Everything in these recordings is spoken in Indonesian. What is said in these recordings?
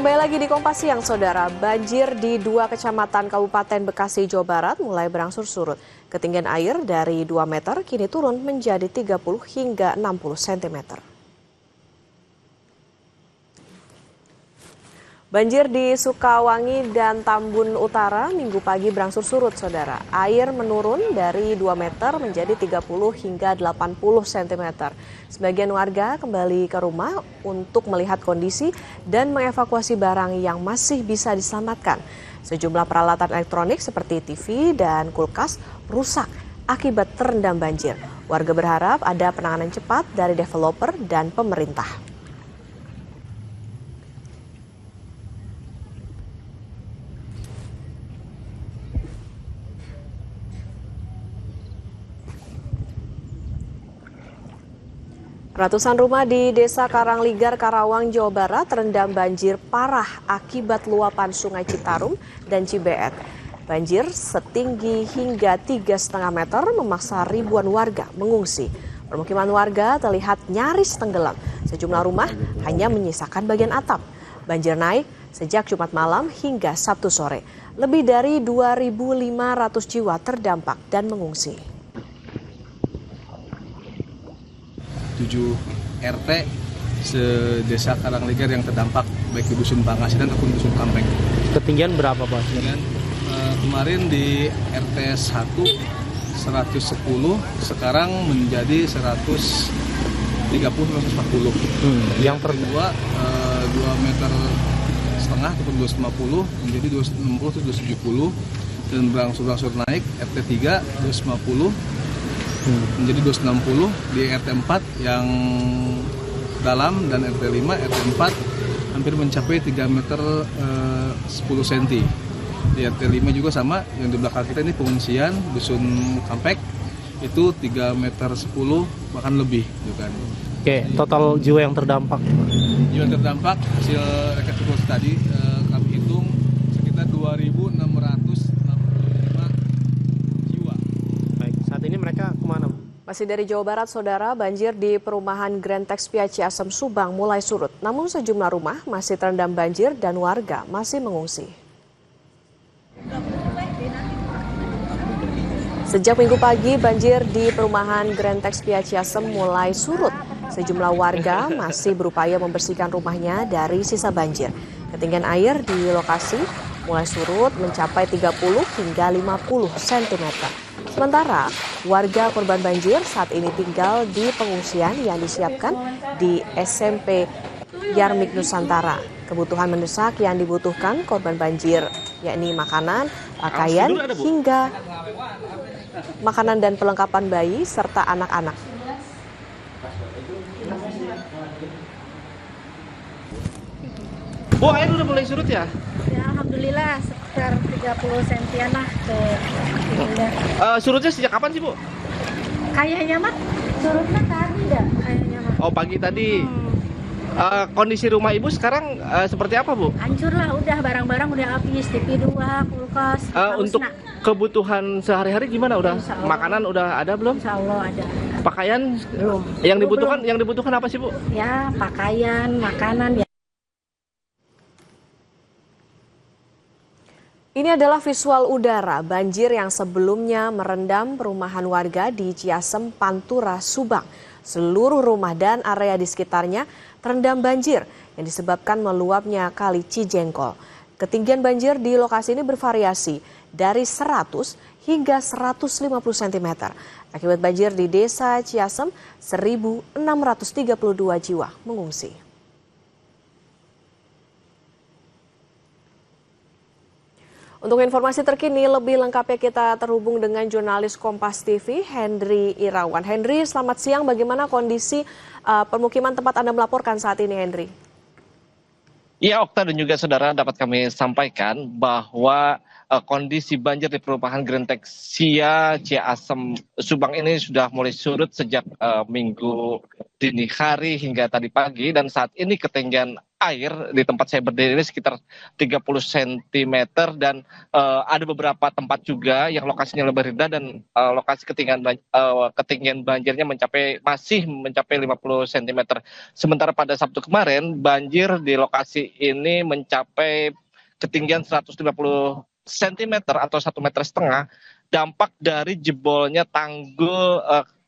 Kembali lagi di Kompas Siang, Saudara. Banjir di dua kecamatan Kabupaten Bekasi, Jawa Barat mulai berangsur surut. Ketinggian air dari 2 meter kini turun menjadi 30 hingga 60 cm. Banjir di Sukawangi dan Tambun Utara minggu pagi berangsur surut, Saudara. Air menurun dari 2 meter menjadi 30 hingga 80 cm. Sebagian warga kembali ke rumah untuk melihat kondisi dan mengevakuasi barang yang masih bisa diselamatkan. Sejumlah peralatan elektronik seperti TV dan kulkas rusak akibat terendam banjir. Warga berharap ada penanganan cepat dari developer dan pemerintah. Ratusan rumah di Desa Karangligar, Karawang, Jawa Barat terendam banjir parah akibat luapan Sungai Citarum dan Cibeet. Banjir setinggi hingga 3,5 meter memaksa ribuan warga mengungsi. Permukiman warga terlihat nyaris tenggelam. Sejumlah rumah hanya menyisakan bagian atap. Banjir naik sejak Jumat malam hingga Sabtu sore. Lebih dari 2.500 jiwa terdampak dan mengungsi. 7 RT se-Desa Karangligar yang terdampak baik di Dusun Pangasinan ataupun Dusun Kampek. Ketinggian berapa, Pak? Dan kemarin di RT 1 110, sekarang menjadi 130 140. Yang kedua 2 meter setengah ataupun 250 menjadi 260 atau 270 dan berangsur-angsur naik. RT 3 250 menjadi 260 di RT 4 yang dalam dan RT 5, RT 4 hampir mencapai 3 meter 10 cm. Di RT 5 juga sama, yang di belakang kita ini pengungsian Dusun Kampek itu 3 meter 10 bahkan lebih gitu kan. Oke, total jiwa yang terdampak. Jiwa terdampak hasil rekonstruksi tadi kami hitung sekitar 2.685 jiwa. Baik, saat ini mereka kemana, Bu? Masih dari Jawa Barat, Saudara, banjir di perumahan Grand Texpia Ciasem, Subang mulai surut. Namun sejumlah rumah masih terendam banjir dan warga masih mengungsi. Sejak minggu pagi, banjir di perumahan Grand Texpia Ciasem mulai surut. Sejumlah warga masih berupaya membersihkan rumahnya dari sisa banjir. Ketinggian air di lokasi mulai surut mencapai 30 hingga 50 cm. Sementara warga korban banjir saat ini tinggal di pengungsian yang disiapkan di SMP Yarmik Nusantara. Kebutuhan mendesak yang dibutuhkan korban banjir yakni makanan, pakaian, hingga makanan dan perlengkapan bayi serta anak-anak. Bu, air udah mulai surut ya? Ya, alhamdulillah sekitar 30 sentian lah ke Surutnya sejak kapan sih, Bu? kayaknya mah surutnya tadi dah kayaknya mah. Oh, pagi tadi. Kondisi rumah Ibu sekarang seperti apa, Bu? Hancur lah, udah barang-barang udah habis, TV 2, kulkas. Untuk kebutuhan sehari-hari gimana? Udah Insya Allah. makanan udah ada belum? Insya Allah ada. Pakaian Belum. yang dibutuhkan apa sih, Bu? Ya, pakaian, makanan ya. Ini adalah visual udara banjir yang sebelumnya merendam perumahan warga di Ciasem, Pantura, Subang. Seluruh rumah dan area di sekitarnya terendam banjir yang disebabkan meluapnya Kali Cijengkol. Ketinggian banjir di lokasi ini bervariasi dari 100 hingga 150 cm. Akibat banjir di Desa Ciasem, 1.632 jiwa mengungsi. Untuk informasi terkini lebih lengkapnya kita terhubung dengan jurnalis Kompas TV Hendry Irawan. Hendry, selamat siang. Bagaimana kondisi permukiman tempat Anda melaporkan saat ini, Hendry? Iya, Okta dan juga saudara, dapat kami sampaikan bahwa kondisi banjir di perumahan Grand Texpia Ciasem Subang ini sudah mulai surut sejak minggu dini hari hingga tadi pagi, dan saat ini ketinggian air di tempat saya berdiri ini sekitar 30 cm dan ada beberapa tempat juga yang lokasinya lebih rendah dan lokasi ketinggian banjirnya masih mencapai 50 cm. Sementara pada Sabtu kemarin banjir di lokasi ini mencapai ketinggian 150 cm atau 1,5 meter dampak dari jebolnya tanggul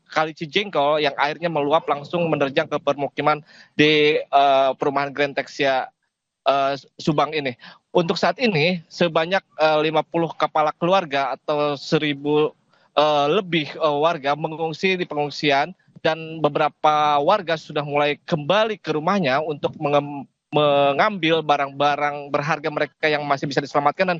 Kali Cijengkol yang airnya meluap langsung menerjang ke permukiman di perumahan Grand Texia Subang ini. Untuk saat ini sebanyak 50 kepala keluarga atau 1.000 lebih warga mengungsi di pengungsian dan beberapa warga sudah mulai kembali ke rumahnya untuk mengambil barang-barang berharga mereka yang masih bisa diselamatkan, dan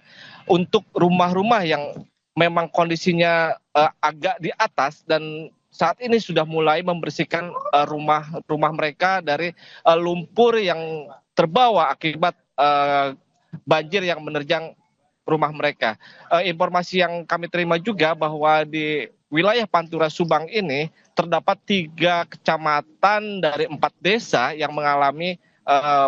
untuk rumah-rumah yang memang kondisinya agak di atas dan saat ini sudah mulai membersihkan rumah mereka dari lumpur yang terbawa akibat banjir yang menerjang rumah mereka. Informasi yang kami terima juga bahwa di wilayah Pantura Subang ini terdapat 3 kecamatan dari 4 desa yang mengalami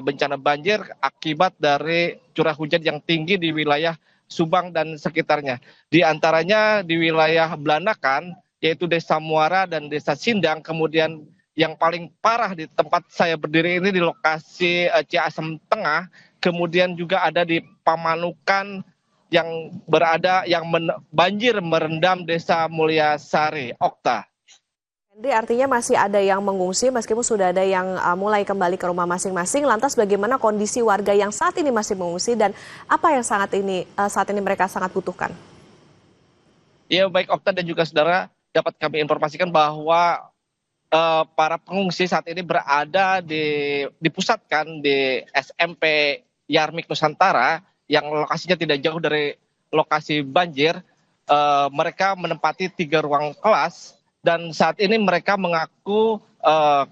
bencana banjir akibat dari curah hujan yang tinggi di wilayah Subang dan sekitarnya. Di antaranya di wilayah Blanakan, yaitu Desa Muara dan Desa Sindang, kemudian yang paling parah di tempat saya berdiri ini di lokasi Ciasem Tengah, kemudian juga ada di Pamanukan yang banjir merendam Desa Mulyasari. Okta. Henry, artinya masih ada yang mengungsi meskipun sudah ada yang mulai kembali ke rumah masing-masing. Lantas bagaimana kondisi warga yang saat ini masih mengungsi dan apa yang saat ini mereka sangat butuhkan? Ya, baik Okta dan juga saudara, dapat kami informasikan bahwa para pengungsi saat ini dipusatkan di SMP Yarmik Nusantara yang lokasinya tidak jauh dari lokasi banjir. Mereka menempati 3 ruang kelas dan saat ini mereka mengaku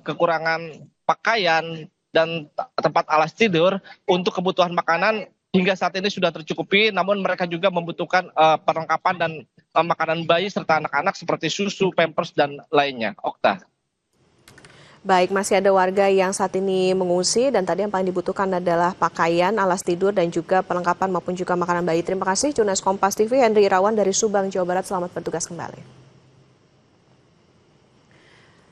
kekurangan pakaian dan tempat alas tidur. Untuk kebutuhan makanan hingga saat ini sudah tercukupi, namun mereka juga membutuhkan perlengkapan dan makanan bayi serta anak-anak seperti susu, pampers, dan lainnya. Okta. Baik, masih ada warga yang saat ini mengungsi dan tadi yang paling dibutuhkan adalah pakaian, alas tidur, dan juga perlengkapan maupun juga makanan bayi. Terima kasih, Jurnalis Kompas TV Henry Irawan dari Subang, Jawa Barat. Selamat bertugas kembali.